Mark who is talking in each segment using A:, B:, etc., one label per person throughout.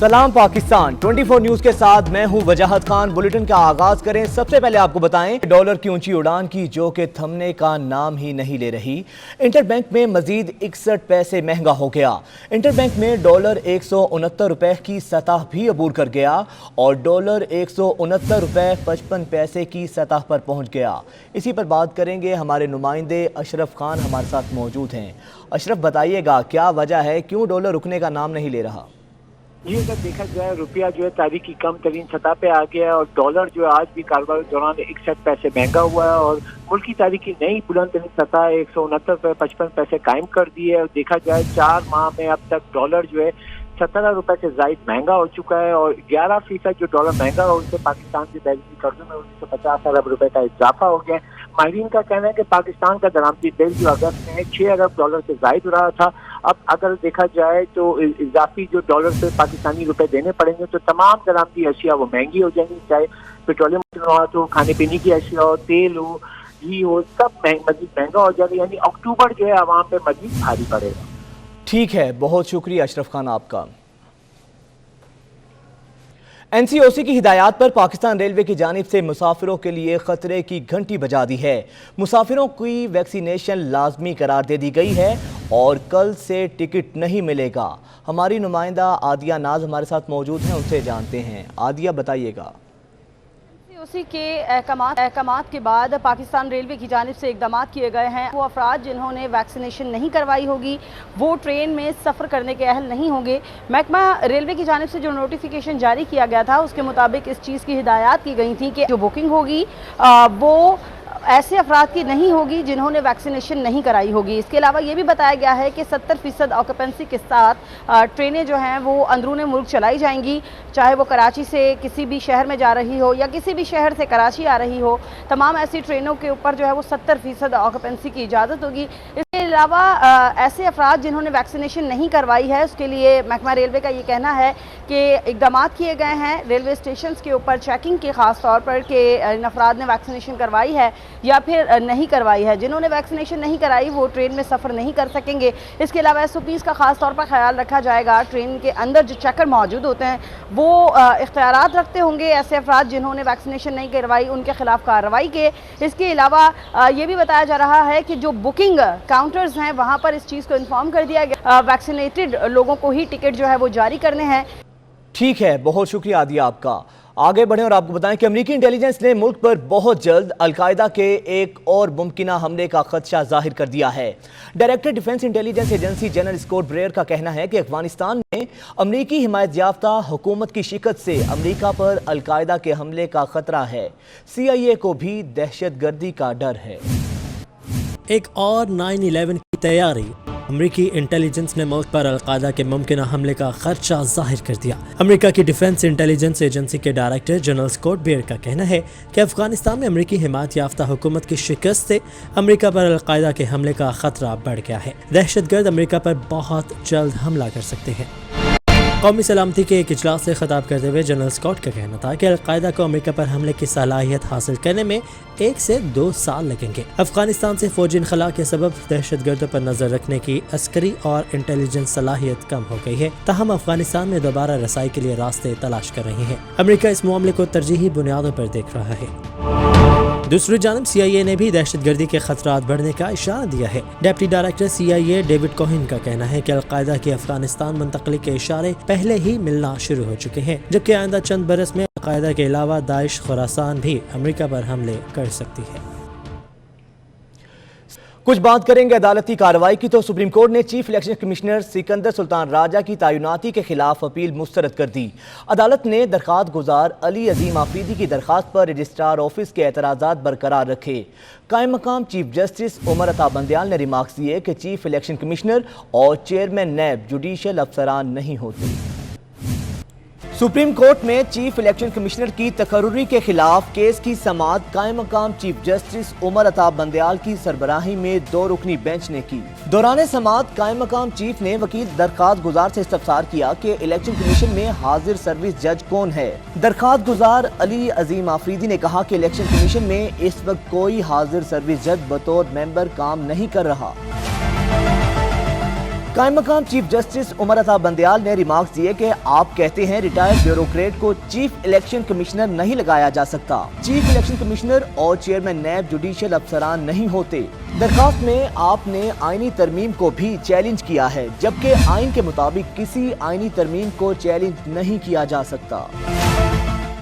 A: सलाम पाकिस्तान 24 न्यूज के साथ मैं हूं वजाहत खान। बुलेटिन का आगाज करें। सबसे पहले आपको बताएं डॉलर की ऊंची उड़ान की जो कि थमने का नाम ही नहीं ले रही। इंटरबैंक में मजीद 61 पैसे महंगा हो गया। इंटरबैंक में डॉलर 169 रुपए की सतह भी अबूर कर गया और डॉलर 169 रुपए 55 पैसे की सतह पर पहुंच गया। इसी पर बात करेंगे, हमारे नुमाइंदे अशरफ खान हमारे साथ मौजूद हैं। अशरफ बताइएगा क्या वजह है, क्यों डॉलर रुकने का नाम नहीं ले रहा?
B: जी, अगर देखा जाए रुपया जो है तारीख की कम तरीन सतह पे आ गया है और डॉलर जो है आज भी कारोबार के दौरान 61 पैसे महंगा हुआ है और मुल्क की तारीख की नई बुलंद तरीन सतह 169 रुपए 55 पैसे कायम कर दी है। और देखा जाए 4 माह में अब तक डॉलर जो है 17 रुपए से जायद महंगा हो चुका है और 11% जो डॉलर महंगा है उससे पाकिस्तान के बैलेंस कर्जों में 1950 अरब रुपए का इजाफा हो गया है। माहिरीन का कहना है कि पाकिस्तान का दरामदी बिल जो अगस्त में 6 अरब डॉलर से जायद रहा था, अब अगर देखा जाए तो इजाफी जो डॉलर से पाकिस्तानी रुपए देने पड़ेंगे तो तमाम दरामदी अशिया वो महंगी हो जाएंगी, चाहे पेट्रोलियम हो, खाने पीने की अशिया हो, तेल हो, घी हो, सब मजीद महंगा हो जाएगा। यानी अक्टूबर जो है आवाम पे मजीद भारी पड़ेगा।
A: ठीक है, बहुत शुक्रिया अशरफ खान आपका। एनसीओसी की हिदायत पर पाकिस्तान रेलवे की जानिब से मुसाफिरों के लिए खतरे की घंटी बजा दी है। मुसाफिरों की वैक्सीनेशन लाजमी करार दे दी गई है और कल से टिकट नहीं मिलेगा। हमारी नुमाइंदा आदिया नाज हमारे साथ मौजूद हैं, उनसे जानते हैं। आदिया बताइएगा।
C: उसी के अहकामात के बाद पाकिस्तान रेलवे की जानिब से इकदाम किए गए हैं। वो अफराद जिन्होंने वैक्सीनेशन नहीं करवाई होगी वो ट्रेन में सफ़र करने के अहल नहीं होंगे। महकमा रेलवे की जानिब से जो नोटिफिकेशन जारी किया गया था उसके मुताबिक इस चीज़ की हिदायत की गई थी कि जो बुकिंग होगी वो ऐसे अफराद की नहीं होगी जिन्होंने वैक्सीनेशन नहीं कराई होगी। इसके अलावा ये भी बताया गया है कि 70% ऑक्यूपेंसी के साथ ट्रेनें जो हैं वो अंदरूनी मुल्क चलाई जाएंगी, चाहे वो कराची से किसी भी शहर में जा रही हो या किसी भी शहर से कराची आ रही हो। तमाम ऐसी ट्रेनों के ऊपर जो है वो 70% ऑक्यूपेंसी की इजाज़त होगी। इसके अलावा ऐसे अफराद जिन्होंने वैक्सीनेशन नहीं करवाई है उसके लिए महकमा रेलवे का ये कहना है कि इकदाम किए गए हैं रेलवे स्टेशन के ऊपर चेकिंग के ख़ास तौर पर कि इन अफराद ने वैक्सीनेशन करवाई है या फिर नहीं करवाई है। जिन्होंने वैक्सीनेशन नहीं कराई वो ट्रेन में सफ़र नहीं कर सकेंगे। इसके अलावा SOPs का ख़ास तौर पर ख्याल रखा जाएगा। ट्रेन के अंदर जो चेकर मौजूद होते हैं वो इख्तियारात रखते होंगे ऐसे अफराद जिन्होंने वैक्सीनेशन नहीं करवाई उनके खिलाफ कार्रवाई के। इसके अलावा ये भी बताया जा रहा है कि जो बुकिंग काउंटर्स हैं वहाँ पर इस चीज़ को इन्फॉर्म कर दिया गया, वैक्सीनेटेड लोगों को ही टिकट जो है वो जारी करने हैं।
A: ठीक है, बहुत शुक्रिया आदिया आपका। आगे बढ़ें और आपको बताएं कि अमेरिकी इंटेलिजेंस ने मुल्क पर बहुत जल्द अलकायदा के एक और मुमकिना हमले का खदशा जाहिर कर दिया है। Director defence intelligence agency general Scott Berrier का कहना है कि अफगानिस्तान में अमेरिकी हिमायत याफ्ता हुकूमत की शिकस्त से अमेरिका पर अलकायदा के हमले का खतरा है। CIA को भी दहशतगर्दी का डर है।
D: एक और 9/11 की तैयारी। अमेरिकी इंटेलिजेंस ने मुल्क पर अलकायदा के मुमकिन हमले का खदशा जाहिर कर दिया। अमेरिका की डिफेंस इंटेलिजेंस एजेंसी के डायरेक्टर जनरल स्कॉट ब्रेयर का कहना है कि अफगानिस्तान में अमेरिकी हिमायत याफ्ता हुकूमत की शिकस्त से अमेरिका पर अलकायदा के हमले का खतरा बढ़ गया है। दहशतगर्द अमेरिका पर बहुत जल्द हमला कर सकते हैं। कौमी सलामती के एक इजलास से खिताब करते हुए जनरल स्कॉट का कहना था कि अलकायदा को अमेरिका पर हमले की सलाहियत हासिल करने में 1 से 2 साल लगेंगे। अफगानिस्तान से फौजी इनखला के सबब दहशतगर्दों पर नजर रखने की अस्करी और इंटेलिजेंस सलाहियत कम हो गई है, ताहम अफगानिस्तान में दोबारा रसाई के लिए रास्ते तलाश कर रही है। अमेरिका इस मामले को तरजीही बुनियादों पर देख रहा है। दूसरी जानब CIA ने भी दहशतगर्दी के खतरात बढ़ने का इशारा दिया है। डिप्टी डायरेक्टर CIA डेविड कोहिन का कहना है कि अलकायदा की अफगानिस्तान मुंतकली के इशारे पहले ही मिलना शुरू हो चुके हैं, जबकि आइंदा चंद बरस में अलकायदा के अलावा दाइश खुरासान भी अमेरिका पर हमले कर सकती है।
A: कुछ बात करेंगे अदालती कार्रवाई की तो सुप्रीम कोर्ट ने chief election commissioner Sikandar Sultan Raja की तैनाती के खिलाफ अपील मुस्तरद कर दी। अदालत ने दरख्वास्त गुजार अली अजीम आफरीदी की दरख्वास्त पर रजिस्ट्रार ऑफिस के एतराज़ात बरकरार रखे। कायम मकाम चीफ जस्टिस उमर अता बंदयाल ने रिमार्क्स दिए कि चीफ इलेक्शन कमिश्नर और चेयरमैन नैब जुडिशल अफसरान नहीं होते। सुप्रीम कोर्ट में चीफ इलेक्शन कमिश्नर की तकर्रुरी के खिलाफ केस की समाअत कायम मकाम चीफ जस्टिस उमर अता बंदयाल की सरबराही में 2 रुकनी बेंच ने की। दौरान समाअत कायम मकाम चीफ ने वकील दरख्वास्त गुजार से इस्तफसार किया कि इलेक्शन कमीशन में हाजिर सर्विस जज कौन है। दरख्वास्त गुजार अली अजीम आफरीदी ने कहा कि इलेक्शन कमीशन में इस वक्त कोई हाजिर सर्विस जज बतौर मेंबर काम नहीं कर रहा। कायम मकाम चीफ जस्टिस उमर अता बंदयाल ने रिमार्क्स दिए कि आप कहते हैं रिटायर्ड ब्यूरोक्रेट को चीफ इलेक्शन कमिश्नर नहीं लगाया जा सकता। चीफ इलेक्शन कमिश्नर और चेयरमैन नैब जुडिशियल अफसरान नहीं होते। दरखास्त में आपने आईनी तरमीम को भी चैलेंज किया है, जबकि आइन के मुताबिक किसी आईनी तरमीम को चैलेंज नहीं किया जा सकता।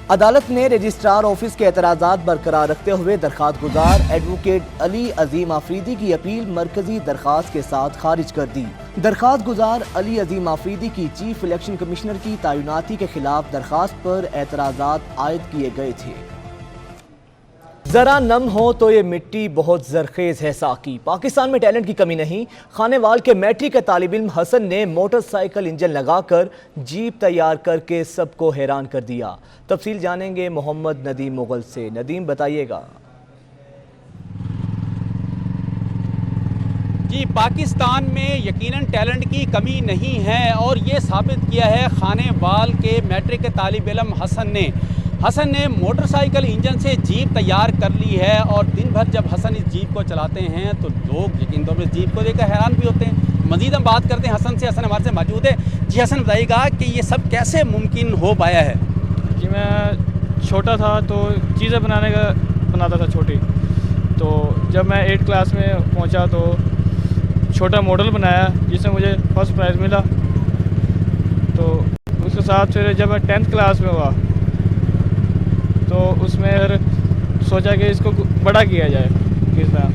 A: अदालत ने रजिस्ट्रार ऑफिस के एतराज़ात बरकरार रखते हुए दरखास्त गुजार एडवोकेट अली अजीम आफरीदी की अपील मरकजी दरखास्त के साथ खारिज कर दी। दरखास्त गुजार अली अजीम आफरीदी की चीफ इलेक्शन कमिश्नर की तैनाती के खिलाफ दरखास्त पर एतराज़ात आयद किए गए थे। ज़रा नम हो तो ये मिट्टी बहुत ज़रखेज़ है साकी। पाकिस्तान में टैलेंट की कमी नहीं। खानेवाल के मैट्रिक के तालिब इल्म हसन ने मोटरसाइकिल इंजन लगाकर जीप तैयार करके सबको हैरान कर दिया। तफसील जानेंगे मोहम्मद नदीम मुगल से। नदीम बताइएगा।
E: जी, पाकिस्तान में यकीनन टैलेंट की कमी नहीं है और ये साबित किया है खानेवाल के मैट्रिक के तालिब इल्म हसन ने मोटरसाइकिल इंजन से जीप तैयार कर ली है। और दिन भर जब हसन इस जीप को चलाते हैं तो लोग यकीन तौर पर जीप को देखकर हैरान भी होते हैं। मज़ीद हम बात करते हैं हसन से। हसन हमारे से मौजूद है। जी हसन, बताइएगा कि ये सब कैसे मुमकिन हो पाया है?
F: जी, मैं छोटा था तो चीज़ें बनाता था छोटी। तो जब मैं 8th क्लास में पहुंचा तो छोटा मॉडल बनाया जिसमें मुझे फर्स्ट प्राइज़ मिला। तो उसके साथ फिर जब मैं 10th क्लास में हुआ तो उसमें फिर सोचा कि इसको बड़ा किया जाए किस तरह।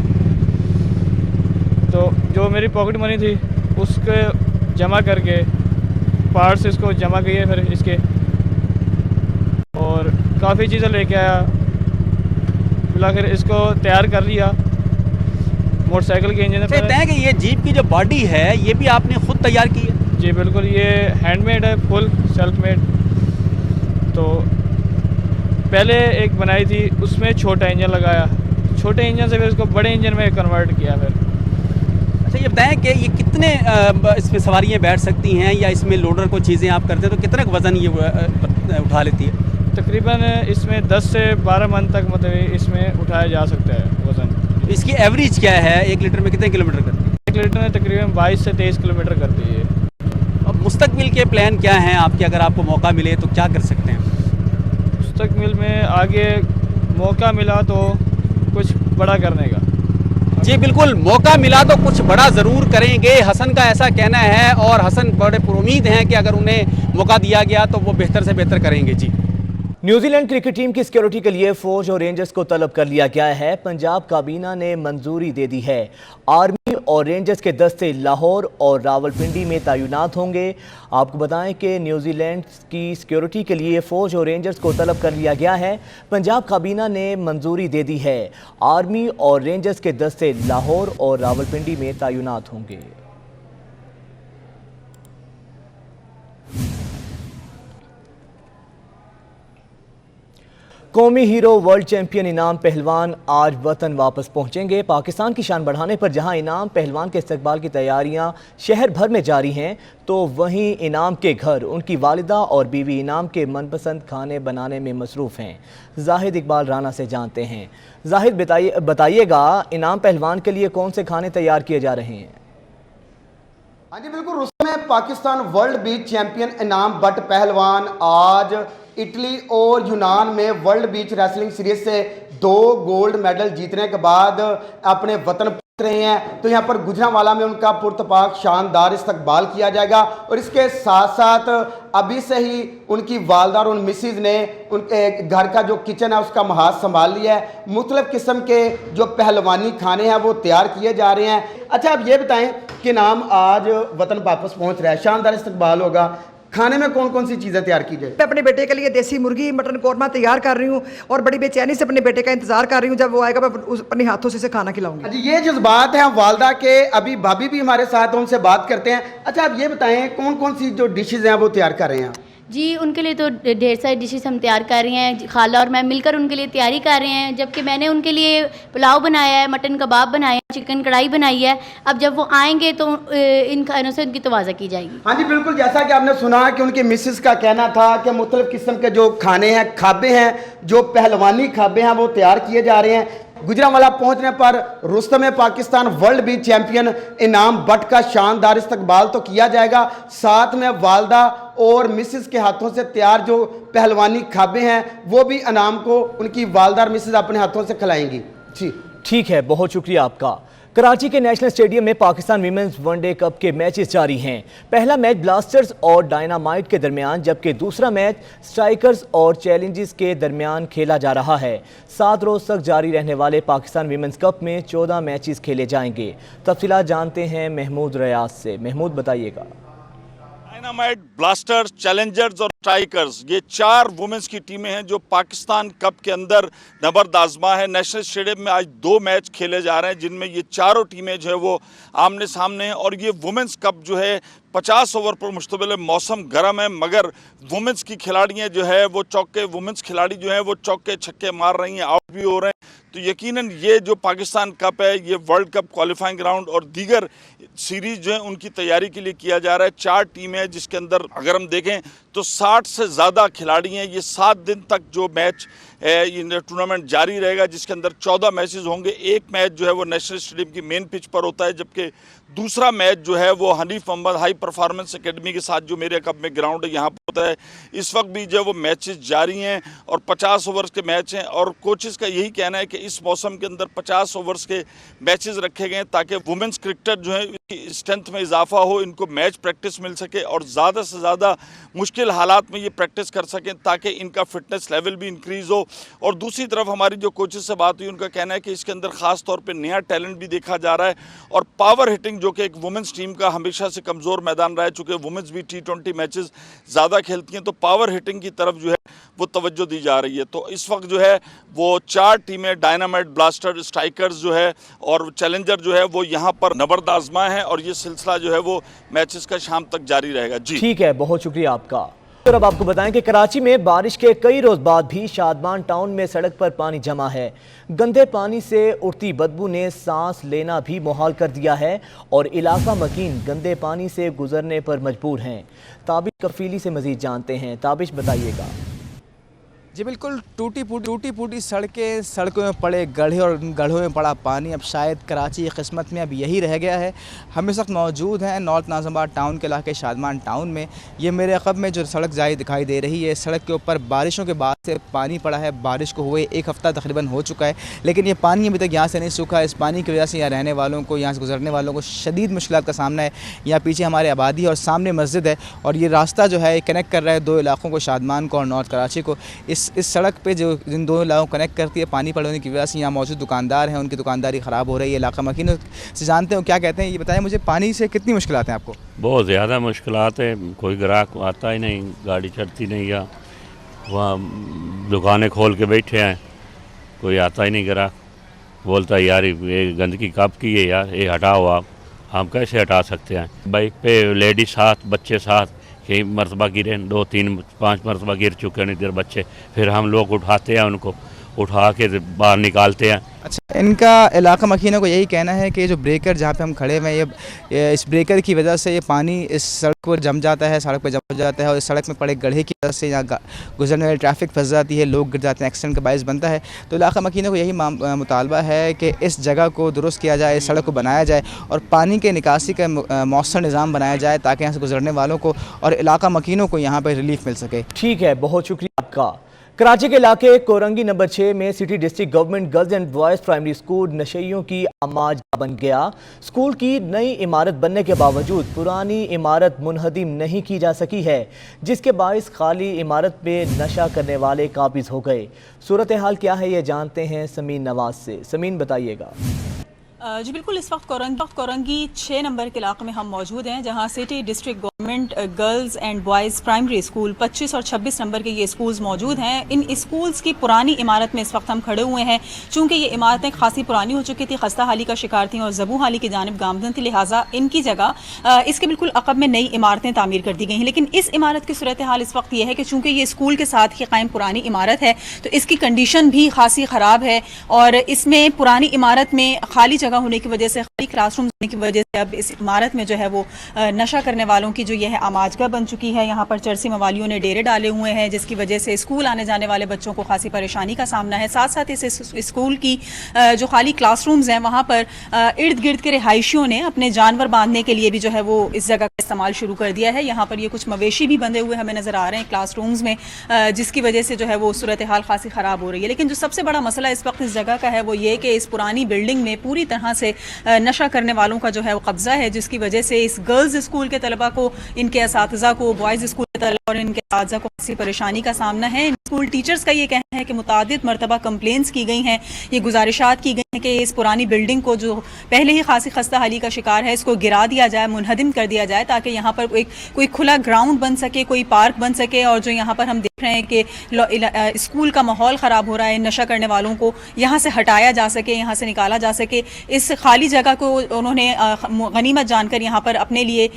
F: तो जो मेरी पॉकेट मनी थी उसके जमा करके पार्ट्स इसको जमा किए फिर इसके, और काफ़ी चीज़ें लेके आया। फिर इसको तैयार कर लिया मोटरसाइकिल के इंजन पे।
E: कहते हैं कि ये जीप की जो बॉडी है ये भी आपने खुद तैयार की है?
F: जी बिल्कुल, ये हैंडमेड है, फुल सेल्फ मेड। तो पहले एक बनाई थी, उसमें छोटा इंजन लगाया, छोटे इंजन से फिर इसको बड़े इंजन में कन्वर्ट किया फिर।
E: अच्छा, ये बताएं कि ये कितने इसमें सवारियाँ बैठ सकती हैं या इसमें लोडर को चीज़ें आप करते हैं तो कितना वज़न ये उठा लेती है?
F: तकरीबन इसमें 10 से 12 मन तक मतलब इसमें उठाया जा सकता है वज़न।
E: इसकी एवरेज क्या है? 1 लीटर में कितने किलोमीटर करती है?
F: 1 लीटर में तकरीबन 22 से 23 किलोमीटर करती है।
E: अब मुस्तकबिल के प्लान क्या हैं आपके? अगर आपको मौका मिले तो क्या कर सकते हैं?
F: मुस्तकबिल में आगे मौका मिला तो कुछ बड़ा करने का।
E: जी बिल्कुल, मौका मिला तो कुछ बड़ा ज़रूर करेंगे, हसन का ऐसा कहना है। और हसन बड़े पुरुमीद हैं कि अगर उन्हें मौका दिया गया तो वो बेहतर से बेहतर करेंगे। जी,
A: न्यूजीलैंड क्रिकेट टीम की सिक्योरिटी के लिए फौज और रेंजर्स को तलब कर लिया गया है। पंजाब काबीना ने मंजूरी दे दी है। आर्मी और रेंजर्स के दस्ते लाहौर और रावलपिंडी में तैनात होंगे। आपको बताएं कि न्यूजीलैंड की सिक्योरिटी के लिए फौज और रेंजर्स को तलब कर लिया गया है। पंजाब काबीना ने मंजूरी दे दी है। आर्मी और रेंजर्स के दस्ते लाहौर और रावलपिंडी में तैनात होंगे। कौमी हीरो वर्ल्ड चैंपियन इनाम पहलवान आज वतन वापस पहुंचेंगे। पाकिस्तान की शान बढ़ाने पर जहां इनाम पहलवान के इस्तकबाल की तैयारियां शहर भर में जारी हैं, तो वहीं इनाम के घर उनकी वालिदा और बीवी इनाम के मनपसंद खाने बनाने में मसरूफ़ हैं। जाहिद इकबाल राना से जानते हैं। जाहिद, बताइएगा इनाम पहलवान के लिए कौन से खाने तैयार किए जा रहे हैं?
G: हाँ जी बिल्कुल, रुस्तम में पाकिस्तान वर्ल्ड बीच चैंपियन इनाम बट पहलवान आज इटली और यूनान में वर्ल्ड बीच रेसलिंग सीरीज से 2 गोल्ड मेडल जीतने के बाद अपने वतन पहुंच रहे हैं। तो यहाँ पर गुजरांवाला में उनका पुरतपाक शानदार इस्तकबाल किया जाएगा। और इसके साथ साथ अभी से ही उनकी वालदा और उन मिसिज ने उनके घर का जो किचन है उसका महाज संभाल लिया है। मुख्तलिफ किस्म के जो पहलवानी खाने हैं वो तैयार किए जा रहे हैं। अच्छा, आप ये बताएं कि नाम आज वतन वापस पहुंच रहा है, शानदार इस्तकबाल होगा, खाने में कौन कौन सी चीज़ें तैयार की जाए?
H: मैं अपने बेटे के लिए देसी मुर्गी मटन कौरमा तैयार कर रही हूँ और बड़ी बेचैनी से अपने बेटे का इंतजार कर रही हूँ। जब वो आएगा मैं अपने हाथों से खाना खिलाऊंगी।
G: अच्छा, ये जज्बात हैं वालदा के। अभी भाभी भी हमारे साथ, उनसे बात करते हैं। अच्छा, आप ये बताएं कौन कौन सी जो डिशेज हैं वो तैयार कर रहे हैं?
I: जी, उनके लिए तो ढेर सारी डिशेस हम तैयार कर रहे हैं। खाला और मैं मिलकर उनके लिए तैयारी कर रहे हैं। जबकि मैंने उनके लिए पुलाव बनाया है, मटन कबाब बनाए हैं, चिकन कढ़ाई बनाई है। अब जब वो आएंगे तो इन खानों से उनकी तवाज़ा की जाएगी।
G: हाँ जी बिल्कुल, जैसा कि आपने सुना कि उनके मिसेस का कहना था कि मुख्तलिफ किस्म के जो खाने हैं, खाबे हैं, जो पहलवानी खाबे हैं वो तैयार किए जा रहे हैं। गुजरांवाला पहुंचने पर रुस्तम पाकिस्तान वर्ल्ड बीच चैंपियन इनाम बट का शानदार इस्तकबाल तो किया जाएगा, साथ में वालदा और मिसेस के हाथों से तैयार जो पहलवानी खाबे हैं वो भी इनाम को उनकी वालदा और मिसेस अपने हाथों से खिलाएंगी। जी
A: ठीक है, बहुत शुक्रिया आपका। कराची के नेशनल स्टेडियम में पाकिस्तान वीमेंस वनडे कप के मैचेस जारी हैं। पहला मैच ब्लास्टर्स और डायनामाइट के दरमियान, जबकि दूसरा मैच स्ट्राइकर्स और चैलेंजर्स के दरमियान खेला जा रहा है। 7 रोज तक जारी रहने वाले पाकिस्तान वीमेंस कप में 14 मैचेस खेले जाएंगे। तफसीलात जानते हैं महमूद रियाज से। महमूद बताइएगा।
J: डायनामाइट, ब्लास्टर्स, चैलेंजर्स और स्ट्राइकर्स, ये 4 वुमेन्स की टीमें हैं जो पाकिस्तान कप के अंदर नबर्द आजमा है। नेशनल स्टेडियम में आज 2 मैच खेले जा रहे हैं जिनमें ये चारों टीमें जो है वो आमने सामने हैं। और ये वुमेन्स कप जो है 50 ओवर पर मुश्तमिल है। मौसम गर्म है मगर वुमेन्स की खिलाड़ियाँ जो है वो वुमेन्स खिलाड़ी जो है वो चौके छक्के मार रही हैं, आउट भी हो रहे हैं। तो यकीनन ये जो पाकिस्तान कप है ये वर्ल्ड कप क्वालिफाइंग राउंड और दीगर सीरीज जो है उनकी तैयारी के लिए किया जा रहा है। 4 टीमें हैं जिसके अंदर अगर हम देखें तो 60 से ज़्यादा खिलाड़ी हैं। ये 7 दिन तक जो मैच ये टूर्नामेंट जारी रहेगा जिसके अंदर 14 मैचेस होंगे। एक मैच जो है वो नेशनल स्टेडियम की मेन पिच पर होता है, जबकि दूसरा मैच जो है वो Hanif Mohammad high performance academy के साथ जो मेरे कप में ग्राउंड है यहाँ पर होता है। इस वक्त भी जो है वो मैचेस जारी हैं और 50 ओवर्स के मैच हैं और कोचेस का यही कहना है कि इस मौसम के अंदर 50 ओवर्स के मैचेस रखे गए ताकि वुमेन्स क्रिकेटर जो है स्ट्रेंथ में इजाफा हो, इनको मैच प्रैक्टिस मिल सके और ज़्यादा से ज़्यादा मुश्किल हालात में ये प्रैक्टिस कर सकें ताकि इनका फिटनेस लेवल भी इंक्रीज़ हो। और दूसरी तरफ हमारी जो कोचेस से बात हुई उनका कहना है कि इसके अंदर ख़ास तौर पे नया टैलेंट भी देखा जा रहा है और पावर हिटिंग जो कि एक वुमेन्स टीम का हमेशा से कमज़ोर मैदान रहा है। चूँकि वुमेन्स भी T20 मैचेस ज़्यादा खेलती हैं तो पावर हिटिंग की तरफ जो है वो तवज्जो दी जा रही है। तो इस वक्त जो है वो 4 टीमें डायनामाइट, ब्लास्टर, स्ट्राइकर्स जो है और चैलेंजर जो है वो यहाँ पर नबर्द आजमा है और ये सिलसिला जो है वो मैचेस का शाम तक जारी रहेगा। जी
A: ठीक है, बहुत शुक्रिया आपका। और अब आपको बताएं कि कराची में बारिश के कई रोज बाद भी शादमान टाउन में सड़क पर पानी जमा है। गंदे पानी से उठती बदबू ने सांस लेना भी मुहाल कर दिया है और इलाका मकीन गंदे पानी से गुजरने पर मजबूर हैं। ताबिश कफीली से मजीद जानते हैं। ताबिश बताइएगा।
K: जी बिल्कुल, टूटी फूटी सड़कें, सड़कों में पड़े गड्ढे और गड्ढों में पड़ा पानी। अब शायद कराची की किस्मत में अब यही रह गया है। हम इस वक्त मौजूद हैं नॉर्थ नाज़िमाबाद टाउन के इलाके शादमान टाउन में। ये मेरे अक़ब में जो सड़क जारी दिखाई दे रही है, सड़क के ऊपर बारिशों के बाद से पानी पड़ा है। बारिश को हुए 1 हफ़्ता तकरीबन हो चुका है, लेकिन ये पानी अभी तक यहाँ से नहीं सूखा। इस पानी की वजह से यहाँ रहने वालों को, यहाँ से गुजरने वालों को शदीद मुश्किलात का सामना है। यहाँ पीछे हमारे आबादी है और सामने मस्जिद है और ये रास्ता जो है कनेक्ट कर रहा है 2 इलाकों को, शादमान को और नॉर्थ कराची को। इस सड़क पे जो इन 2 इलाकों को कनेक्ट करती है, पानी पड़ने की वजह से यहाँ मौजूद दुकानदार हैं, उनकी दुकानदारी ख़राब हो रही है। इलाका मकीनों से जानते हो क्या कहते हैं। ये बताएं मुझे, पानी से कितनी मुश्किलात हैं आपको?
L: बहुत ज़्यादा मुश्किलात है। कोई ग्राहक आता ही नहीं, गाड़ी चलती नहीं, या वहाँ दुकानें खोल के बैठे हैं, कोई आता ही नहीं ग्राहक। बोलता है यार ये गंदगी कब की है यार, ये हटाओ आप। हम कैसे हटा सकते हैं? बाइक पे लेडीज साथ, बच्चे साथ, कई मरतबा गिरे, 2, 3, 5 मरतबा गिर चुके हैं इधर बच्चे। फिर हम लोग उठाते हैं, उनको उठा के बाहर निकालते हैं।
K: अच्छा, इनका इलाका मकीनों को यही कहना है कि जो ब्रेकर जहाँ पे हम खड़े हुए हैं, ये इस ब्रेकर की वजह से ये पानी इस सड़क पर जम जाता है, सड़क पर जम जाता है और इस सड़क में पड़े गड्ढे की वजह से यहाँ गुजरने वाली ट्रैफिक फंस जाती है, लोग गिर जाते हैं, एक्सीडेंट का बायस बनता है। तो इलाका मकीनों को यही मुतालबा है कि इस जगह को दुरुस्त किया जाए, इस सड़क को बनाया जाए और पानी के निकासी का मौसर निज़ाम बनाया जाए ताकि यहाँ से गुजरने वालों को और इलाका मकीनों को यहाँ पर रिलीफ मिल सके।
A: ठीक है, बहुत शुक्रिया आपका। कराची के इलाके कोरंगी नंबर 6 में city district government girls and boys primary school नशइयों की आमाज बन गया। स्कूल की नई इमारत बनने के बावजूद पुरानी इमारत मुनहदिम नहीं की जा सकी है, जिसके बाइस खाली इमारत में नशा करने वाले काबिज हो गए। सूरत हाल क्या है ये जानते हैं समीन नवाज से। समीन बताइएगा।
M: जी बिल्कुल, इस वक्त कोरंगी 6 नंबर के इलाके में हम मौजूद हैं, जहां city district government girls and boys primary school 25 और 26 नंबर के ये स्कूल्स मौजूद हैं। इन स्कूल्स की पुरानी इमारत में इस वक्त हम खड़े हुए हैं। चूँकि ये इमारतें खासी पुरानी हो चुकी थी, खस्ता हाली का शिकार थी और ज़बू हाली की जानिब गामजन थी, लिहाजा इनकी जगह इसके बिल्कुल अक़ब में नई इमारतें तामीर कर दी गई हैं। लेकिन इस इमारत की सूरत हाल इस वक्त ये है कि चूँकि ये स्कूल के साथ ही कायम पुरानी इमारत है तो इसकी कंडीशन भी खासी ख़राब है और इसमें पुरानी इमारत में खाली जगह جگہ ہونے کی وجہ سے, خالی کلاس روم ہونے کی وجہ سے اب اس عمارت میں جو ہے وہ نشہ کرنے والوں کی جو یہ ہے آماجگاہ بن چکی ہے. یہاں پر چرسی موالیوں نے ڈیرے ڈالے ہوئے ہیں, جس کی وجہ سے اسکول آنے جانے والے بچوں کو خاصی پریشانی کا سامنا ہے. ساتھ ساتھ اس اسکول کی جو خالی کلاس رومز ہیں وہاں پر ارد گرد کے رہائشیوں نے اپنے جانور باندھنے کے لیے بھی جو ہے وہ اس جگہ کا استعمال شروع کر دیا ہے. یہاں پر یہ کچھ مویشی بھی بندھے ہوئے ہمیں نظر آ رہے ہیں کلاس رومز میں, جس کی وجہ سے جو ہے وہ صورتحال خاصی خراب ہو رہی ہے. لیکن جو سب سے بڑا مسئلہ اس وقت اس جگہ کا ہے وہ یہ کہ اس پرانی بلڈنگ میں پوری طرح سے نشہ کرنے والوں کا جو ہے وہ قبضہ ہے, جس کی وجہ سے اس گرلز اسکول کے طلبہ کو, ان کے اساتذہ کو, بوائز اسکول کے طلبہ اور ان کے اساتذہ کو خاصی پریشانی کا سامنا ہے. اسکول ٹیچرز کا یہ کہنا ہے کہ متعدد مرتبہ کمپلینٹس کی گئی ہیں, یہ گزارشات کی گئی ہیں کہ اس پرانی بلڈنگ کو جو پہلے ہی خاصی خستہ حالی کا شکار ہے, اس کو گرا دیا جائے, منہدم کر دیا جائے, تاکہ یہاں پر کوئی کھلا گراؤنڈ بن سکے, کوئی پارک بن سکے. اور جو یہاں پر ہم دیکھ رہے ہیں کہ اسکول کا ماحول خراب ہو رہا ہے, نشہ کرنے والوں کو یہاں سے ہٹایا جا سکے, یہاں سے نکالا جا سکے. اس خالی جگہ کو انہوں نے غنیمت جان کر یہاں پر اپنے لیے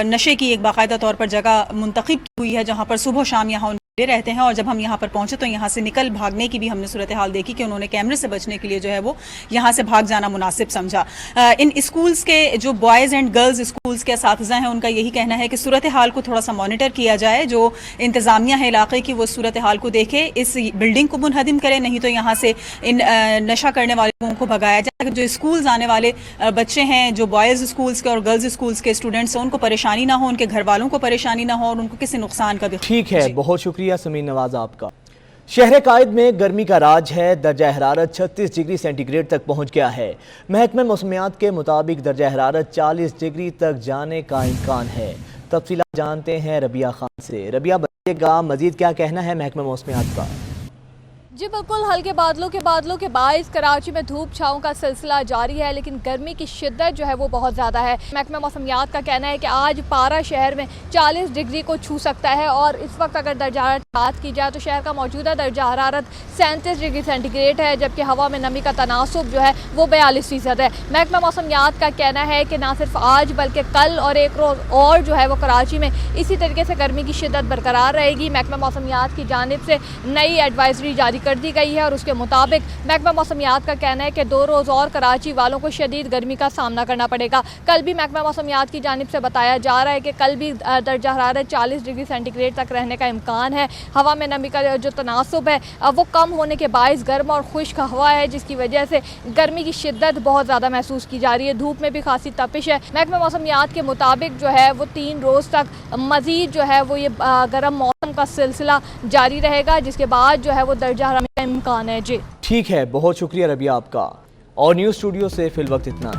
M: نشے کی ایک باقاعدہ طور پر جگہ منتخب کی ہوئی ہے, جہاں پر صبح و شام یہاں رہتے ہیں. اور جب ہم یہاں پر پہنچے تو یہاں سے نکل بھاگنے کی بھی ہم نے صورتحال دیکھی کہ انہوں نے کیمرے سے بچنے کے لیے جو ہے وہ یہاں سے بھاگ جانا مناسب سمجھا. ان اسکولز کے جو بوائز اینڈ گرلز اسکولز کے اساتذہ ہیں ان کا یہی کہنا ہے کہ صورتحال کو تھوڑا سا مانیٹر کیا جائے, جو انتظامیہ ہے علاقے کی وہ صورتحال کو دیکھے, اس بلڈنگ کو منہدم کرے, نہیں تو یہاں سے ان نشہ کرنے والوں کو بھگایا جائے. جو اسکولز آنے والے بچے ہیں, جو بوائز اسکولز کے اور گرلز اسکولز کے اسٹوڈنٹس ہیں, ان کو پریشانی نہ ہو, ان کے گھر والوں کو پریشانی نہ ہو, اور ان کو کسی نقصان کا بھی.
A: ٹھیک ہے, بہت شکریہ سمین نواز آپ کا. شہر قائد میں گرمی کا راج ہے, درجہ حرارت 36 ڈگری سینٹی گریڈ تک پہنچ گیا ہے. محکمہ موسمیات کے مطابق درجہ حرارت 40 ڈگری تک جانے کا امکان ہے. تفصیلات جانتے ہیں ربیہ خان سے. ربیہ بتائیے گا مزید کیا کہنا ہے محکمہ موسمیات کا؟
N: جی بالکل, ہلکے بادلوں کے باعث کراچی میں دھوپ چھاؤں کا سلسلہ جاری ہے, لیکن گرمی کی شدت جو ہے وہ بہت زیادہ ہے. محکمہ موسمیات کا کہنا ہے کہ آج پارا شہر میں 40 ڈگری کو چھو سکتا ہے, اور اس وقت اگر درجہ حرارت بات کی جائے تو شہر کا موجودہ درجہ حرارت 37 ڈگری سینٹی گریڈ ہے, جبکہ ہوا میں نمی کا تناسب جو ہے وہ 42% ہے. محکمہ موسمیات کا کہنا ہے کہ نہ صرف آج بلکہ کل اور ایک روز اور جو ہے وہ کراچی میں اسی طریقے سے گرمی کی شدت برقرار رہے گی. محکمہ موسمیات کی جانب سے نئی ایڈوائزری جاری کر دی گئی ہے, اور اس کے مطابق محکمہ موسمیات کا کہنا ہے کہ 2 روز اور کراچی والوں کو شدید گرمی کا سامنا کرنا پڑے گا. کل بھی محکمہ موسمیات کی جانب سے بتایا جا رہا ہے کہ کل بھی درجہ حرارت 40 ڈگری سینٹی گریڈ تک رہنے کا امکان ہے. ہوا میں نمی کا جو تناسب ہے وہ کم ہونے کے باعث گرم اور خشک ہوا ہے, جس کی وجہ سے گرمی کی شدت بہت زیادہ محسوس کی جا رہی ہے. دھوپ میں بھی خاصی تپش ہے. محکمہ موسمیات کے مطابق جو ہے وہ 3 روز تک مزید جو ہے وہ یہ گرم موسم کا سلسلہ جاری رہے گا, جس کے بعد جو ہے وہ درجہ حرارت کا امکان ہے. جی
A: ٹھیک ہے, بہت شکریہ ربیہ آپ کا. اور نیوز اسٹوڈیو سے فی الوقت اتنا.